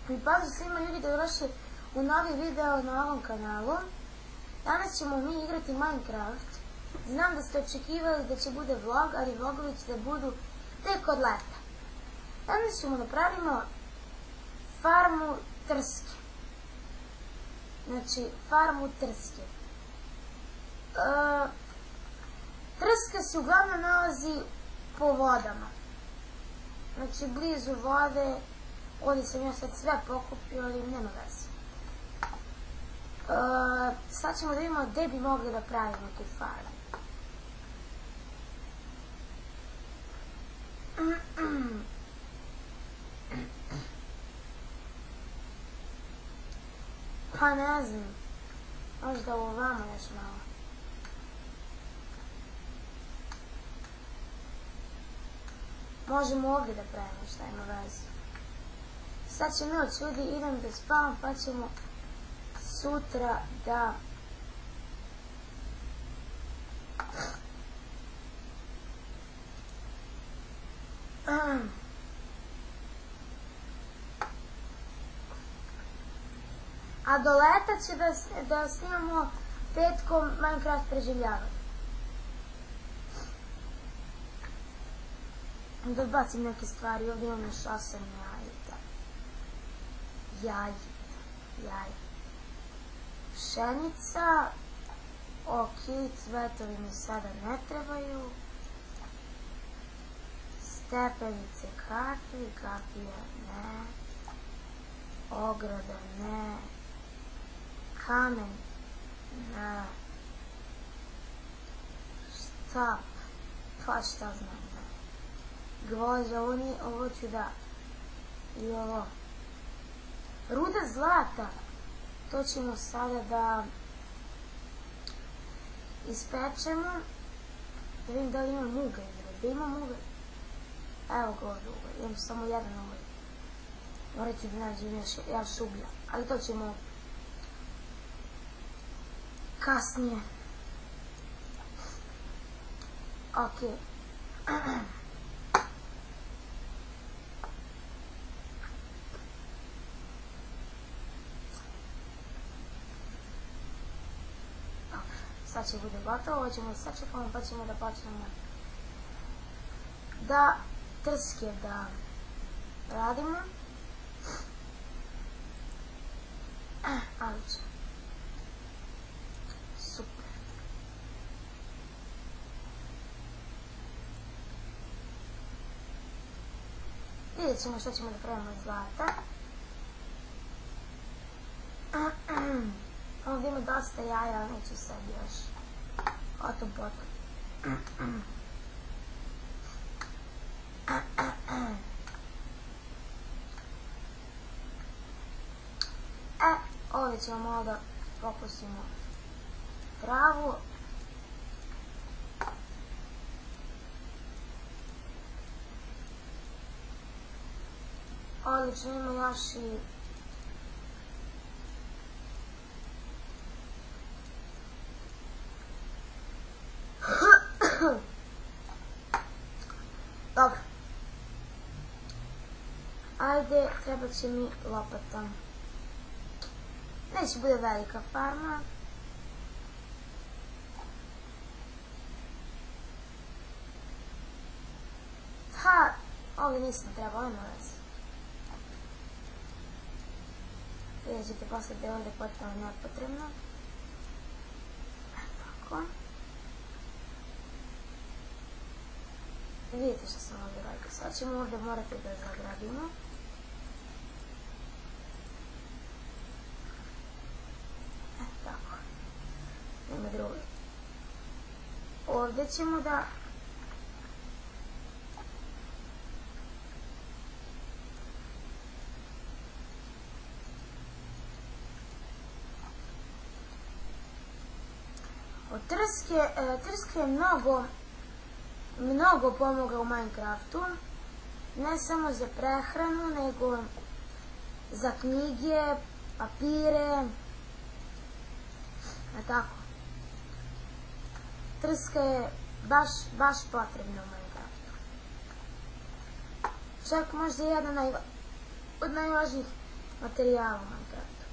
I pozdrav svima ljudi da došli u novi video na ovom kanalu. Danas ćemo mi igrati Minecraft. Znam da ste očekivali da će bude vlog, ali vlogovi će da budu tek od leta. Danas ćemo napravimo farmu trske. Znači, farmu trske. Trska se uglavnom nalazi po vodama. Znači, blizu vode. Ovdje sam ja sad sve pokupio, ali nema veze. Sad ćemo da vidimo gdje bi mogli da pravimo tu farmu. Pa ne znam. Možda ovamo još malo. Možemo ovdje da pravimo, šta ima veze. Sad će noć, ljudi, idem da spavam, pa ćemo sutra da... A do leta će da snimamo petkom Minecraft preživljavanje. Da bacim neke stvari, ovdje imam još 8 jajita. Pšenica. Ok, cvetovi mi sada ne trebaju. Stepenice kapija ne. Ograda ne. Kamen ne. Štap. Pa šta znam ne. Gvožđa, ovo ću da. I ovo. Ruda zlata. To ćemo sada da ispečemo. Da vidim da li imam ugalj. Da imam ugalj. Evo ga ovdje ugalj. Imam samo jedan ugalj. Morat ću da nađem još uglja. Ali to ćemo kasnije. Ok. Sad će bude gotovo, ovo ćemo sačekamo pa ćemo da počnemo da trske da radimo. Ali će. Super. Vidjet ćemo što ćemo da pravimo od zlata. Ovdje ima dosta jaja, ali neću sad još. O tom potom. Ovdje ćemo malo da pokusimo travu. Odlično, ima još i dobro. Ajde, treba će mi lopata. Neće bude velika farma. Ha, ovdje nisam trebala, nema veze. Vidjet ćete posle da je ovdje potpuno nepotrebno. Tako. Vidite što sam ovdje radila. Sad ćemo ovdje morati da zagradimo. Tako. Nema druge. Ovdje ćemo da... Od trske je mnogo pomoga u Minecraftu, ne samo za prehranu, nego za knjige, papire, tako. Trska je baš potrebna u Minecraftu. Čak možda jedna od najvažnijih materijala u Minecraftu.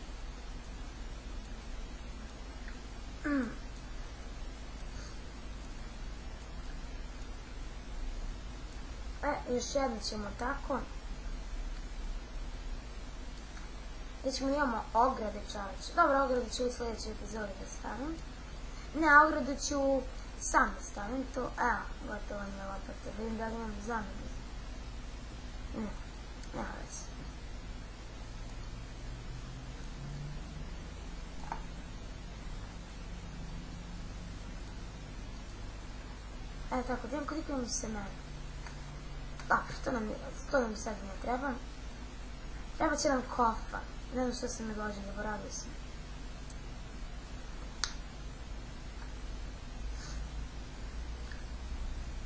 Još jedno ćemo tako. Znači imamo ograde čoveče. Dobro, ograde ću u sljedećoj epizodi da stavim. Ne, ogradu ću sam da stavim to. Evo, gotovo mi je lopata. Vidim da li imam zamenu. Ne, nema veze. Tako, da imam koliko imam semena. Dobro, to nam sad ne treba. Treba će nam kofa. Ne znam što sam odložila, zaboravio sam.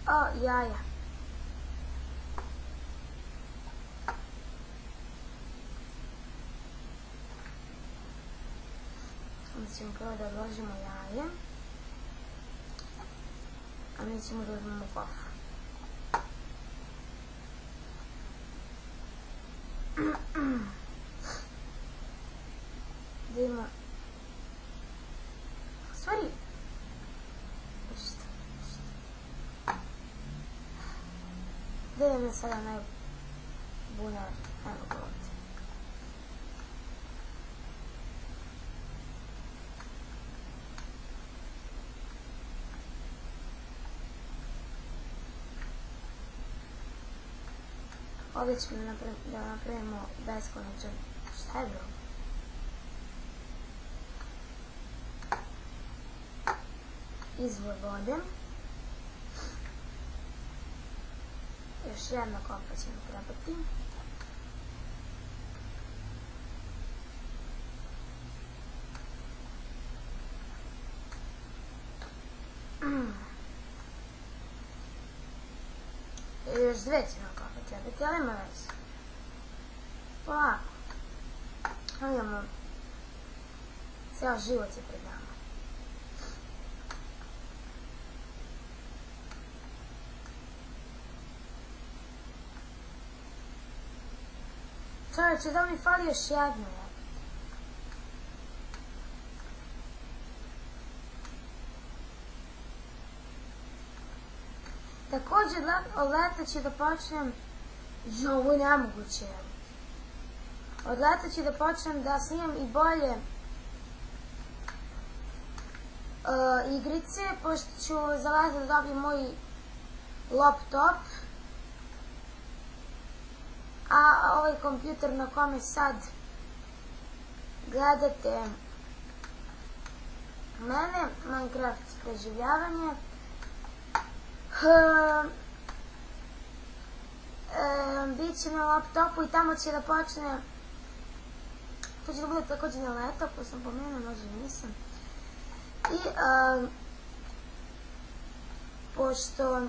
O, jaja. Onda ćemo prvo da odložimo jaje. A mi ćemo da uzmemo kofu. Da ima... Stvari... Da ima sada najbunar, evo ga ovdje. Ovdje ćemo da napravimo beskonačan... Šta je bilo? Izvor vode. Još jedna kopa će mi trebati. Još dve će nam kopa trebati, ali ima veze. Polako. Imamo... Ceo život je pred nama. Čovječe, da mi fali još jedno. Također, od leta ću da počnem... Ovo je nemoguće. Od leta ću da počnem da snimam i bolje igrice, pošto ću za leta da dobijem moj laptop. A ovaj kompjuter na kome sad gledate mene, Minecraft preživljavanje, bit će na laptopu i tamo će da počne, to će da bude također na laptopu, sam pomenula, možda nisam. I pošto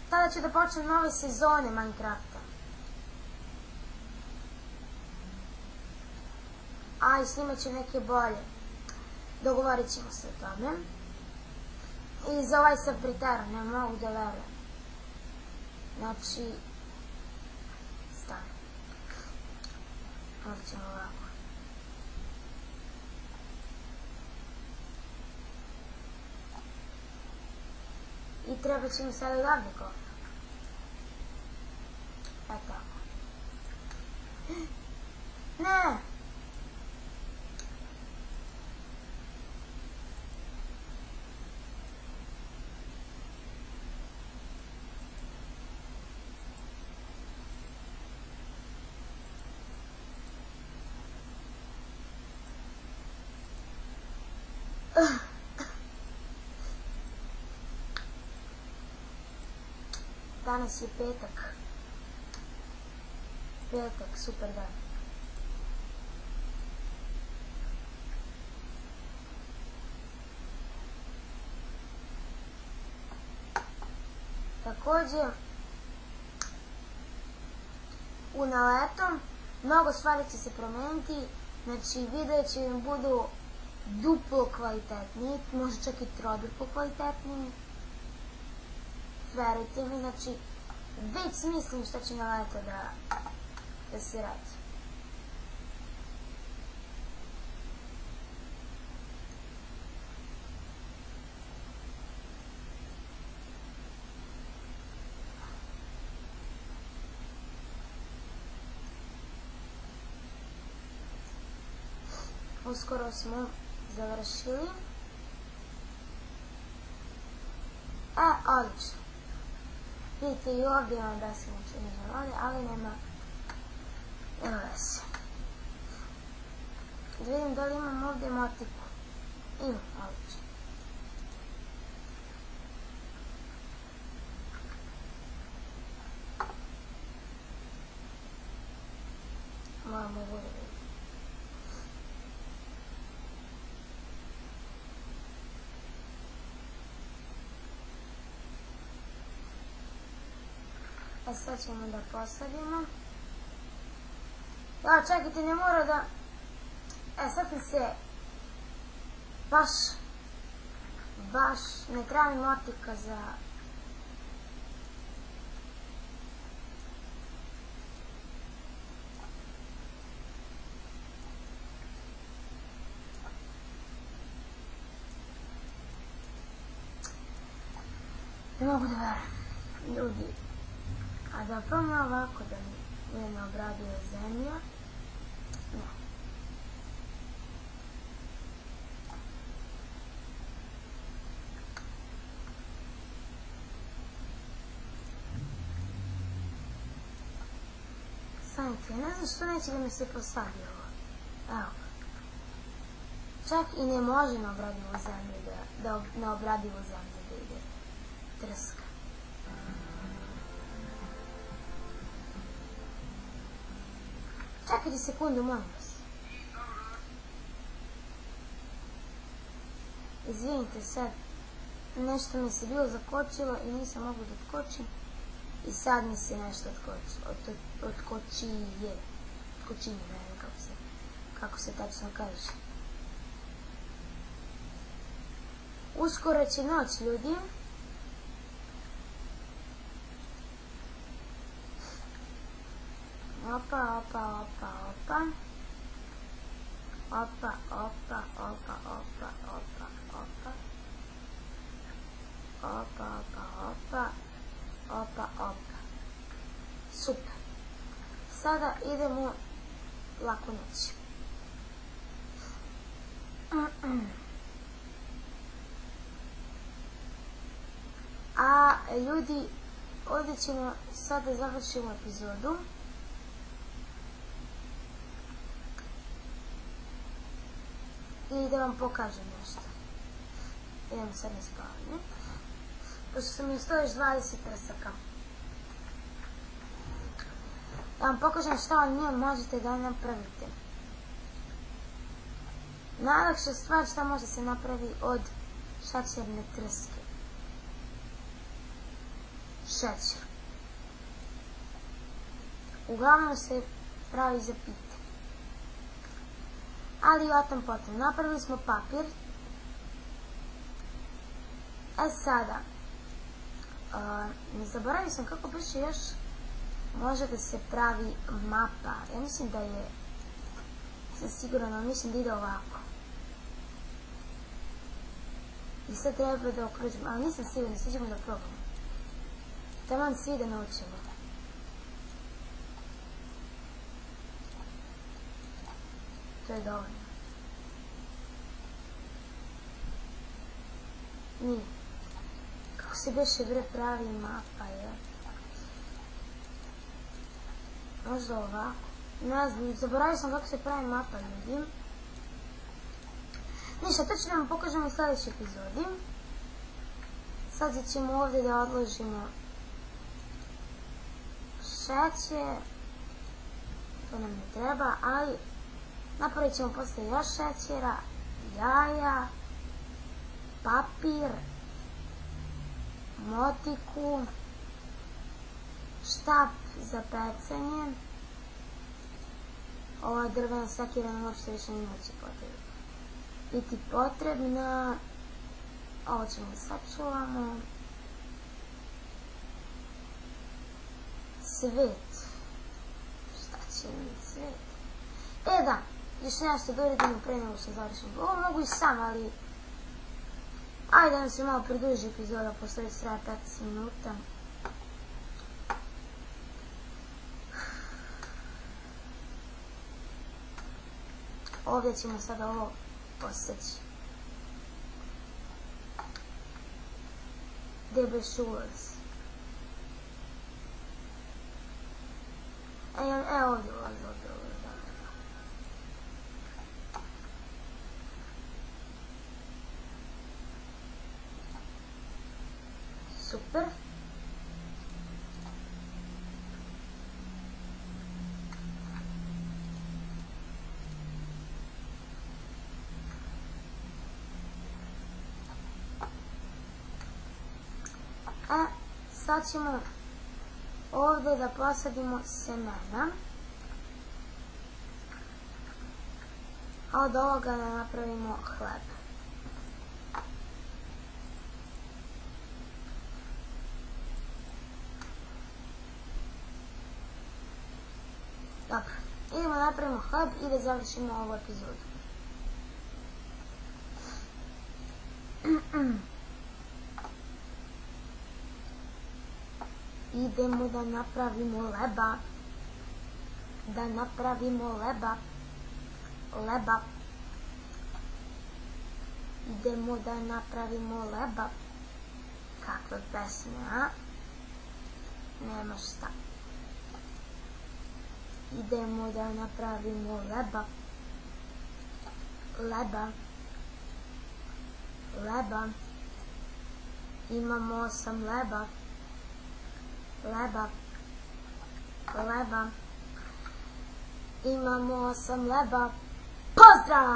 tada ću da počnem nove sezone Minecrafta. A i snimat ću neke bolje. Dogovorit ćemo se o tome. I za ovaj sam priterao, ne mogu da verujem. Znači... Stani. Možda ćemo ovako. I treba će mi sada odavde kofa. Tako. Ne! Danas je petak. Petak, super dan. Također, u naletom mnogo stvari će se promeniti, znači videa će im budu duplo kvalitetniji, možda čak i troduplo kvalitetniji. Verujte mi, znači, već mislim šta će na leto da da se radi. Uskoro smo završili. Odlično. Vidite i ovdje imam beskonačne vode, ali nema veze. Da vidim da li imam ovdje motiku. Imam, odlično. Moramo vodu vidjeti. Sad ćemo da posadimo. Čekajte, ne mora da... Sad mi se... Baš ne treba mi motika za... Ne mogu da verujem. Ljudi. A da probam ovako da mi je neobradiva zemlja. Ne. Sanite, ne znam što neće da mi se posadi ovo. Evo. Čak i ne može neobradivu zemlju da neobradivu zemlju da ide trska. Čekajte sekundu, molim vas. Izvinite sad, nešto mi se bilo zakočilo i nisam mogla da otkočim. I sad mi se nešto otkočije. Otkočinje, ne znam kako se tačno kaže. Uskoro će noć, ljudi. Opa, opa, opa, opa. Opa, opa, opa, opa, opa, opa. Opa, opa, opa. Opa, opa. Super. Sada idemo laku noć. A ljudi, ovdje ćemo sada završiti epizodu. I da vam pokažem nešto. Idemo sad na spavanje. Pošto sam mi ostao još 20 trsaka. Da vam pokažem šta od nje možete da napravite. Najlakša stvar šta može se napravi od šećerne trske. Šećer. Uglavnom se pravi za pite. Ali o tom potom. Napravili smo papir. Sada. Ne zaboravio sam kako piše još. Može da se pravi mapa. Ja mislim da je... Sam sigurno, mislim da ide ovako. I sad treba da okružim. Ali nisam sigurno, svi ćemo da probamo. Taman svi da naučimo. To je dovoljno. Nije. Kako se beše bre pravi mapa, je? Možda ovako. Ne znam, zaboravio sam kako se pravi mapa, ljudi. Ništa, to ću vam pokažemo u sljedećoj epizodi. Sad ćemo ovdje da odložimo šećer. To nam ne treba, ali napravit ćemo poslije još šećera, jaja, papir, motiku, štap za pecanje. Ova drvena sekira nam uopšte više neće biti potrebna. Ovo ćemo da sačuvamo. Svet. Šta savršeni svijet. Da, još nešto da uredimo pre nego što završim. Ovo mogu i sam, ali ajde da nam se malo priduži epizoda, posle već traja 15 minuta. Ovdje ćemo sada ovo poseći. DB Shores. Ovdje ulazi, da. Super. Sad ćemo ovdje da posadimo semena. A od ovoga da napravimo hleb. Dobro, idemo da napravimo hleb i da završimo ovu epizodu. Idemo da napravimo leba. Idemo da napravimo leba. Kakve pesme, a? Nema šta. Idemo da napravimo leba. Imamo 8 leba. Imamo 8 leba. Pozdrav!